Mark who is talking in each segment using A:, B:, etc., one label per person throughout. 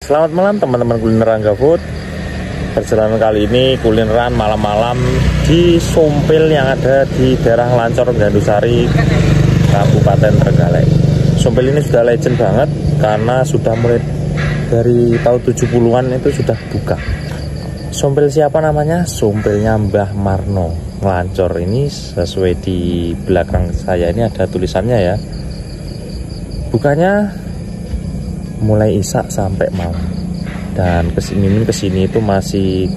A: Selamat malam teman-teman kuliner Angga Food. Perjalanan kali ini kulineran malam-malam di Sompil yang ada di daerah Lancor Gandusari, Kabupaten Trenggalek. Sompil ini sudah legend banget karena sudah mulai dari tahun 70-an itu sudah buka. Sompil siapa namanya? Sompilnya Mbah Marno Lancor. Ini sesuai di belakang saya ini ada tulisannya ya. Bukanya mulai isak sampai malam, dan kesini itu masih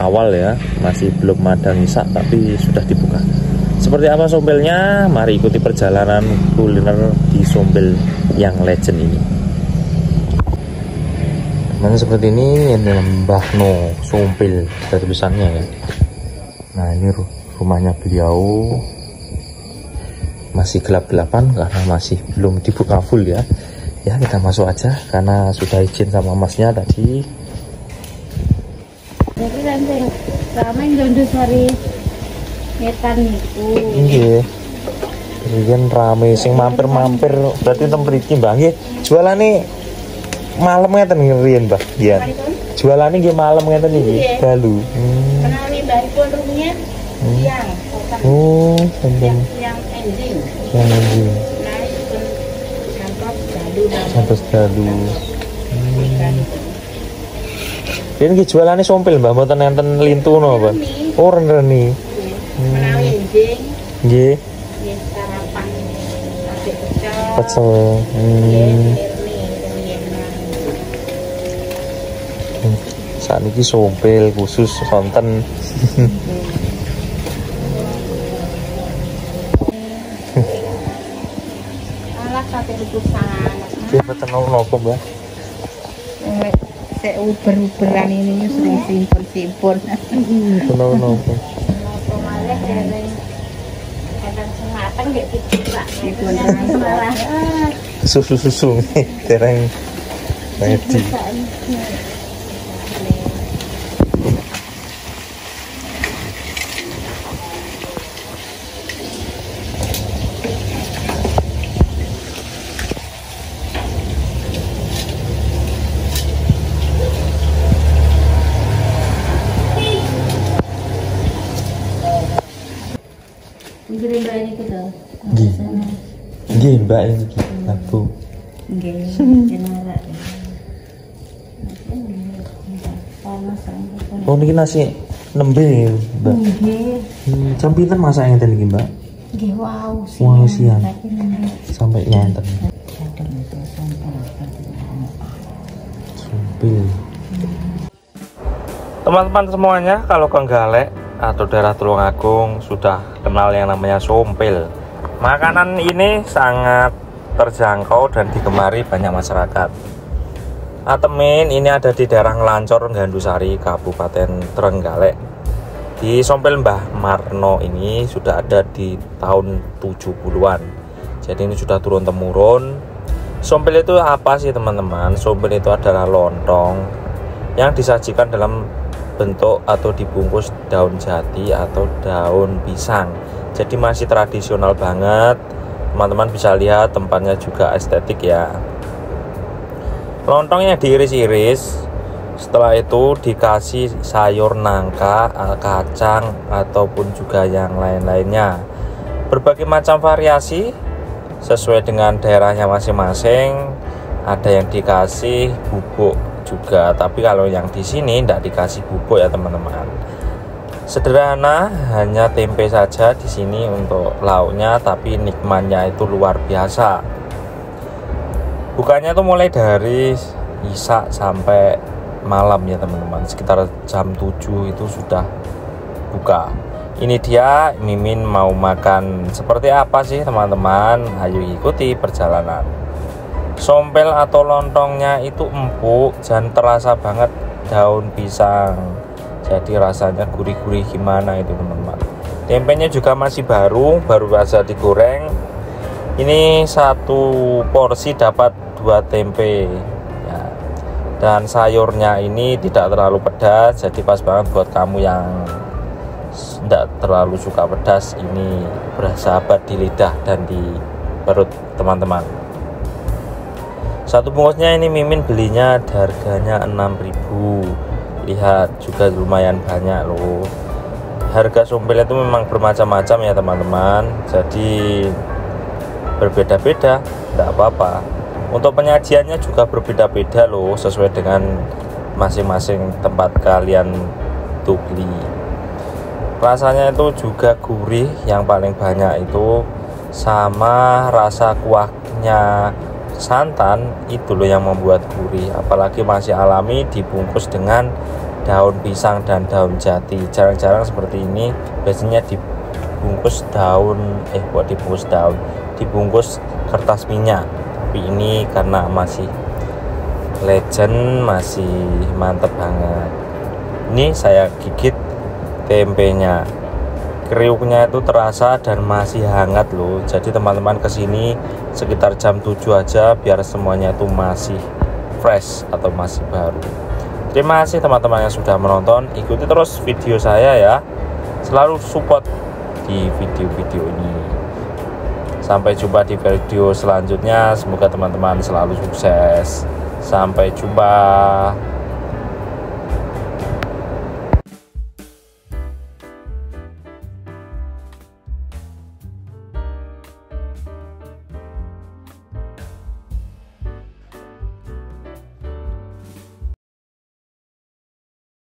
A: awal ya, masih belum ada isak tapi sudah dibuka. Seperti apa Sompilnya? Mari ikuti perjalanan kuliner di Sompil yang legend ini. Teman seperti ini adalah Mbah No Sompil, ada tulisannya ya. Nah ini rumahnya beliau, masih gelap-gelapan karena masih belum dibuka full ya. Ya kita masuk aja karena sudah izin sama masnya tadi.
B: Jadi nanti ramai Gandusari ngetan itu.
A: Iya. Kemudian rame sing mampir-mampir berarti tem mriki Mbah nggih. Jualane malam ngeten riyen Mbah. Iya. Jualane nggih malam ngeten iki dalu.
B: Menawi mbaripun rumahnya siang.
A: Oh, sampeyan.
B: Yang ending.
A: Yang ending. Santos dalu. Ini jualannya Sompil Mbah, mboten enten lintuno apa? Oh reni.
B: Menawi ending.
A: Nggih.
B: Nggih sarapan. Nasi pecel.
A: Pecel. Saat ini Sompil khusus konten.
B: Alah sate rebusan.
A: Dia betul nopo Mbak?
B: Saya uber-uberan ini sering simpon-simpon.
A: Betul nopo.
B: Nopo malah dari kadang semateng nggak dibuka.
A: Susu dereng ready.
B: Nggih Mbak ini kita.
A: Nggih Mbak ini aku.
B: Nggih, enak.
A: Oh niki nasi nembe Mbak.
B: Nggih.
A: Jam pinten masak ngeten iki Mbak?
B: Nggih wow
A: siang. Sampai ngenten. Sompil. Teman-teman semuanya, kalau ke Trenggalek atau daerah Tulungagung sudah kenal yang namanya Sompil. Makanan ini sangat terjangkau dan digemari banyak masyarakat. Atemin ini ada di daerah Lancor Gandusari, Kabupaten Trenggalek. Di Sompil Mbah Marno ini sudah ada di tahun 70-an. Jadi ini sudah turun-temurun. Sompil itu apa sih teman-teman? Sompil itu adalah lontong yang disajikan dalam bentuk atau dibungkus daun jati atau daun pisang. Jadi masih tradisional banget. Teman-teman bisa lihat tempatnya juga estetik ya. Lontongnya diiris-iris. Setelah itu dikasih sayur nangka, kacang ataupun juga yang lain-lainnya. Berbagai macam variasi sesuai dengan daerahnya masing-masing. Ada yang dikasih bubuk juga, tapi kalau yang di sini tidak dikasih bubuk ya teman-teman. Sederhana, hanya tempe saja di sini untuk lauknya, tapi nikmatnya itu luar biasa. Bukanya tuh mulai dari isak sampai malam ya teman-teman, sekitar jam 7 itu sudah buka. Ini dia, Mimin mau makan seperti apa sih teman-teman? Ayo ikuti perjalanan. Sompil atau lontongnya itu empuk dan terasa banget daun pisang. Jadi rasanya gurih-gurih gimana itu teman-teman. Tempenya juga masih baru saja digoreng. Ini satu porsi dapat 2 tempe ya. Dan sayurnya ini tidak terlalu pedas, jadi pas banget buat kamu yang tidak terlalu suka pedas. Ini bersahabat di lidah dan di perut teman-teman. Satu bungkusnya ini Mimin belinya harganya 6.000. Lihat juga lumayan banyak loh. Harga sumpil itu memang bermacam-macam ya teman-teman, jadi berbeda-beda, tidak apa-apa. Untuk penyajiannya juga berbeda-beda loh, sesuai dengan masing-masing tempat kalian tuh beli. Rasanya itu juga gurih, yang paling banyak itu sama rasa kuahnya santan itu loh yang membuat gurih. Apalagi masih alami, dibungkus dengan daun pisang dan daun jati. Jarang-jarang seperti ini, biasanya dibungkus daun dibungkus kertas minyak. Tapi ini karena masih legend, masih mantep banget. Ini saya gigit tempenya, kriuknya itu terasa dan masih hangat loh. Jadi teman-teman kesini sekitar jam 7 aja biar semuanya itu masih fresh atau masih baru. Terima kasih teman-teman yang sudah menonton. Ikuti terus video saya ya, selalu support di video-video ini. Sampai jumpa di video selanjutnya. Semoga teman-teman selalu sukses. Sampai jumpa.